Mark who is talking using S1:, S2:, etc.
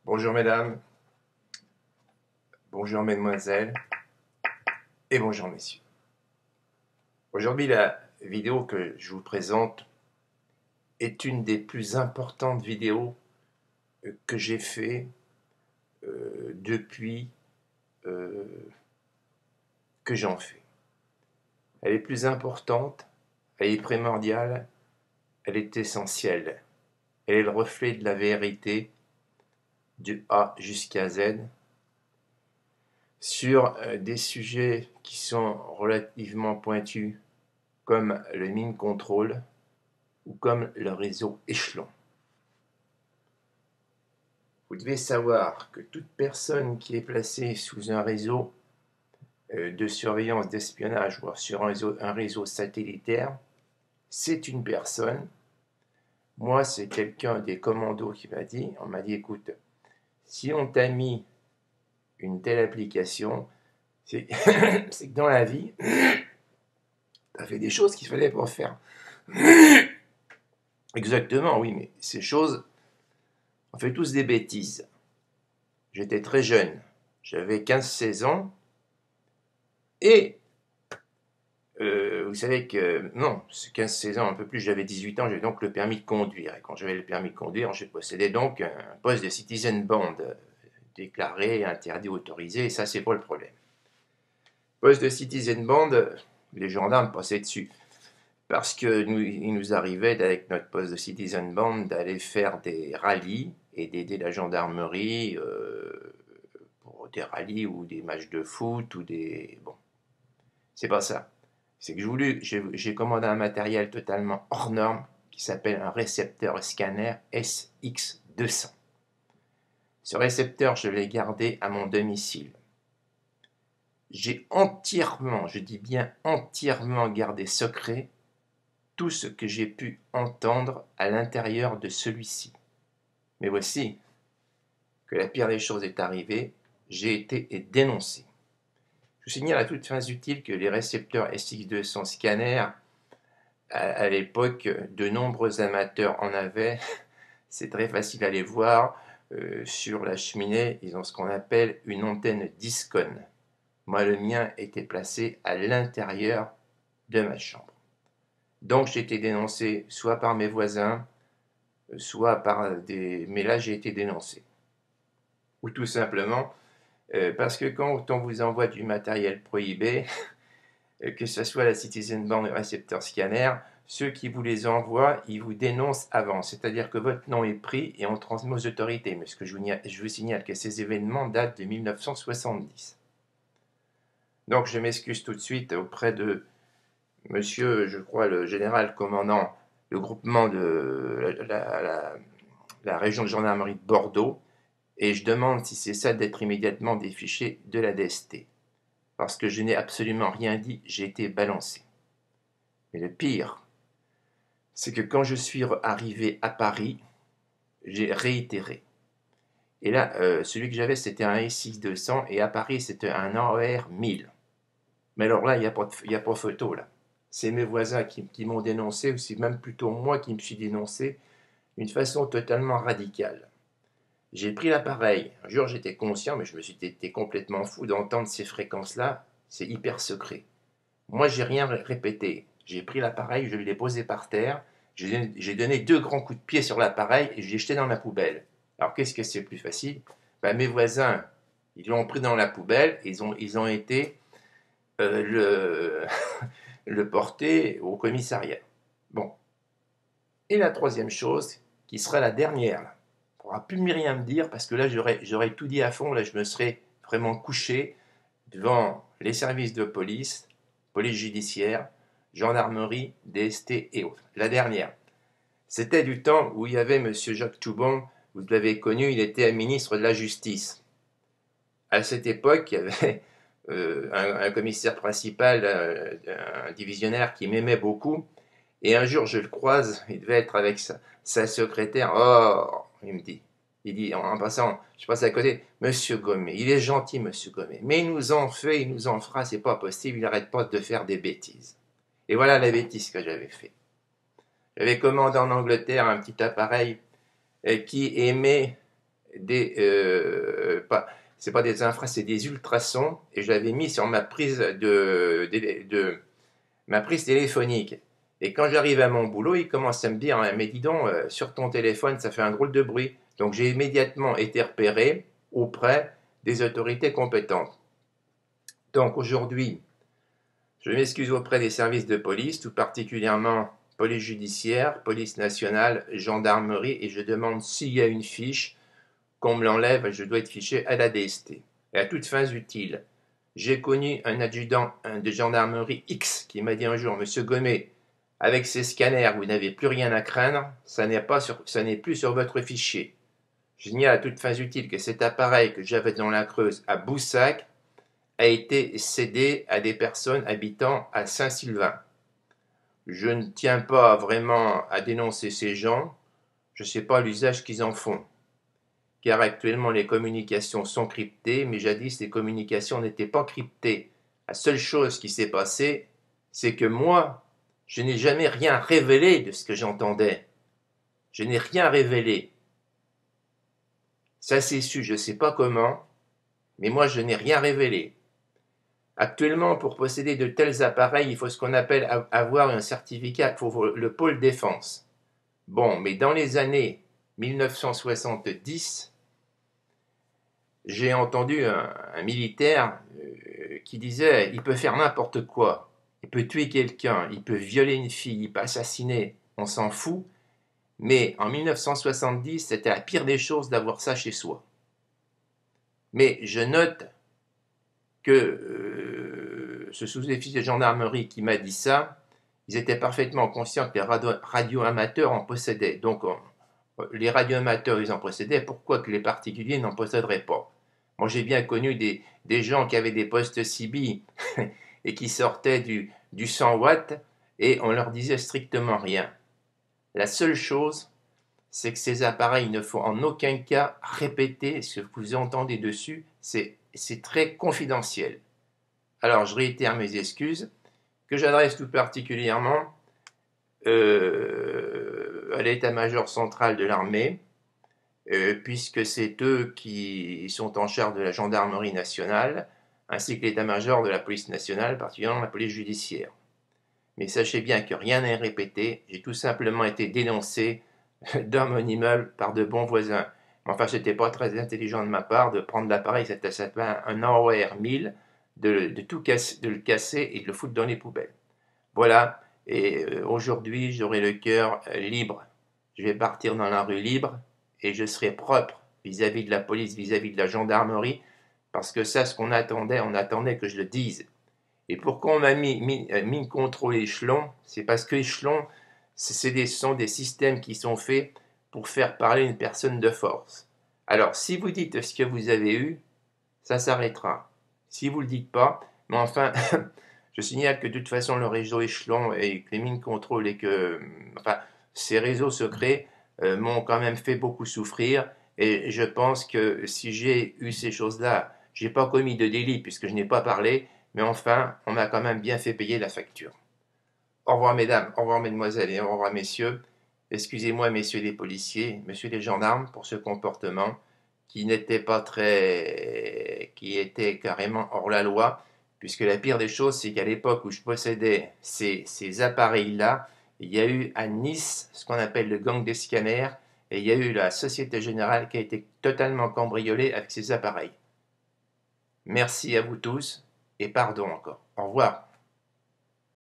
S1: Bonjour mesdames, bonjour mesdemoiselles et bonjour messieurs. Aujourd'hui, la vidéo que je vous présente est une des plus importantes vidéos que j'ai fait depuis que j'en fais. Elle est plus importante, elle est primordiale, elle est essentielle. Elle est le reflet de la vérité du A jusqu'à Z sur des sujets qui sont relativement pointus comme le mine control ou comme le réseau échelon. Vous devez savoir que toute personne qui est placée sous un réseau de surveillance d'espionnage ou sur un réseau satellitaire, c'est une personne. Moi, c'est quelqu'un des commandos qui m'a dit, on m'a dit, écoute, si on t'a mis une telle application, c'est que dans la vie, tu as fait des choses qu'il fallait pas faire. Exactement, oui, mais ces choses, on fait tous des bêtises. J'étais très jeune, j'avais 15-16 ans, et vous savez que, non, c'est 15-16 ans, un peu plus, j'avais 18 ans, j'avais donc le permis de conduire. Et quand j'avais le permis de conduire, je possédais donc un poste de citizen band, déclaré, interdit, autorisé, et ça, c'est pas le problème. Poste de citizen band, les gendarmes passaient dessus. Parce qu'il nous arrivait, avec notre poste de citizen band, d'aller faire des rallyes et d'aider la gendarmerie pour des rallyes ou des matchs de foot ou des... Bon, c'est pas ça. C'est que j'ai commandé un matériel totalement hors norme qui s'appelle un récepteur scanner SX200. Ce récepteur, je l'ai gardé à mon domicile. J'ai entièrement, je dis bien entièrement gardé secret tout ce que j'ai pu entendre à l'intérieur de celui-ci. Mais voici que la pire des choses est arrivée, j'ai été dénoncé. Je vous signale à toutes fins utiles que les récepteurs SX200 scanner, à l'époque, de nombreux amateurs en avaient. C'est très facile à les voir. Sur la cheminée, ils ont ce qu'on appelle une antenne Discon. Moi, le mien était placé à l'intérieur de ma chambre. Donc, j'ai été dénoncé soit par mes voisins, soit par des... Mais là, j'ai été dénoncé. Ou tout simplement parce que quand on vous envoie du matériel prohibé, que ce soit la Citizen Band ou le récepteur scanner, ceux qui vous les envoient, ils vous dénoncent avant. C'est-à-dire que votre nom est pris et on transmet aux autorités. Mais ce que je vous signale que ces événements datent de 1970. Donc je m'excuse tout de suite auprès de monsieur, je crois, le général commandant le groupement de la région de gendarmerie de Bordeaux, et je demande si c'est ça d'être immédiatement défiché de la DST. Parce que je n'ai absolument rien dit, j'ai été balancé. Mais le pire, c'est que quand je suis arrivé à Paris, j'ai réitéré. Et là, celui que j'avais, c'était un SX200, et à Paris, c'était un AER 1000. Mais alors là, il n'y a pas photo, là. C'est mes voisins qui m'ont dénoncé, ou c'est même plutôt moi qui me suis dénoncé, d'une façon totalement radicale. J'ai pris l'appareil. Un jour, j'étais conscient, mais je me suis été complètement fou d'entendre ces fréquences-là. C'est hyper secret. Moi, j'ai rien répété. J'ai pris l'appareil, je l'ai posé par terre. J'ai donné 2 grands coups de pied sur l'appareil et je l'ai jeté dans la poubelle. Alors, qu'est-ce que c'est plus facile? Ben, mes voisins, ils l'ont pris dans la poubelle. Ils ont été le, le porter au commissariat. Bon. Et la troisième chose, qui sera la dernière, là. On ne pourra plus rien me dire parce que là, j'aurais tout dit à fond. Là, je me serais vraiment couché devant les services de police, police judiciaire, gendarmerie, DST et autres. La dernière, c'était du temps où il y avait M. Jacques Toubon, vous l'avez connu, il était ministre de la Justice. À cette époque, il y avait un commissaire principal, un divisionnaire qui m'aimait beaucoup, et un jour je le croise, il devait être avec sa secrétaire. Oh, il dit en passant, je passe à côté, Monsieur Gommet, il est gentil, Monsieur Gommet, mais il nous en fait, il nous en fera, c'est pas possible, il n'arrête pas de faire des bêtises. Et voilà la bêtise que j'avais fait. J'avais commandé en Angleterre un petit appareil qui émet c'est pas des infras, c'est des ultrasons, et je l'avais mis sur ma prise ma prise téléphonique. Et quand j'arrive à mon boulot, il commence à me dire, mais dis donc, sur ton téléphone, ça fait un drôle de bruit. Donc j'ai immédiatement été repéré auprès des autorités compétentes. Donc aujourd'hui, je m'excuse auprès des services de police, tout particulièrement police judiciaire, police nationale, gendarmerie, et je demande s'il y a une fiche, qu'on me l'enlève, je dois être fiché à la DST. Et à toutes fins utiles. J'ai connu un adjudant de gendarmerie X qui m'a dit un jour, Monsieur Gommet, avec ces scanners, vous n'avez plus rien à craindre, ça n'est plus sur votre fichier. Je signale à toutes fins utiles que cet appareil que j'avais dans la Creuse à Boussac a été cédé à des personnes habitant à Saint-Sylvain. Je ne tiens pas vraiment à dénoncer ces gens, je ne sais pas l'usage qu'ils en font. Car actuellement les communications sont cryptées, mais jadis les communications n'étaient pas cryptées. La seule chose qui s'est passée, c'est que moi, je n'ai jamais rien révélé de ce que j'entendais. Je n'ai rien révélé. Ça s'est su, je ne sais pas comment, mais moi je n'ai rien révélé. Actuellement, pour posséder de tels appareils, il faut ce qu'on appelle avoir un certificat pour le pôle défense. Bon, mais dans les années 1970, j'ai entendu un militaire qui disait il peut faire n'importe quoi. Il peut tuer quelqu'un, il peut violer une fille, il peut assassiner, on s'en fout. Mais en 1970, c'était la pire des choses d'avoir ça chez soi. Mais je note que ce sous-officier de gendarmerie qui m'a dit ça, ils étaient parfaitement conscients que les radioamateurs en possédaient. Donc les radioamateurs, ils en possédaient, pourquoi que les particuliers n'en posséderaient pas? Moi, j'ai bien connu des gens qui avaient des postes CB et qui sortaient du 100 watts et on leur disait strictement rien. La seule chose, c'est que ces appareils ne faut en aucun cas répéter ce que vous entendez dessus, c'est très confidentiel. Alors, je réitère mes excuses, que j'adresse tout particulièrement à l'état-major central de l'armée, puisque c'est eux qui sont en charge de la gendarmerie nationale, ainsi que l'état-major de la police nationale, particulièrement la police judiciaire. Mais sachez bien que rien n'est répété, j'ai tout simplement été dénoncé dans mon immeuble par de bons voisins. Enfin, c'était pas très intelligent de ma part de prendre l'appareil, c'était un AOR 1000, de le casser et de le foutre dans les poubelles. Voilà, et aujourd'hui, j'aurai le cœur libre. Je vais partir dans la rue libre et je serai propre vis-à-vis de la police, vis-à-vis de la gendarmerie, parce que ça, ce qu'on attendait, on attendait que je le dise. Et pourquoi on m'a mis contrôle échelon? C'est parce que échelon, sont des systèmes qui sont faits pour faire parler une personne de force. Alors, si vous dites ce que vous avez eu, ça s'arrêtera. Si vous ne le dites pas, mais enfin, je signale que de toute façon, le réseau échelon et que les mines contrôle et que enfin, ces réseaux secrets m'ont quand même fait beaucoup souffrir. Et je pense que si j'ai eu ces choses-là, j'ai pas commis de délit puisque je n'ai pas parlé, mais enfin, on m'a quand même bien fait payer la facture. Au revoir mesdames, au revoir mesdemoiselles et au revoir messieurs. Excusez-moi messieurs les policiers, messieurs les gendarmes pour ce comportement qui n'était pas qui était carrément hors la loi, puisque la pire des choses, c'est qu'à l'époque où je possédais ces appareils-là, il y a eu à Nice ce qu'on appelle le gang des scanners, et il y a eu la Société Générale qui a été totalement cambriolée avec ces appareils. Merci à vous tous, et pardon encore. Au revoir.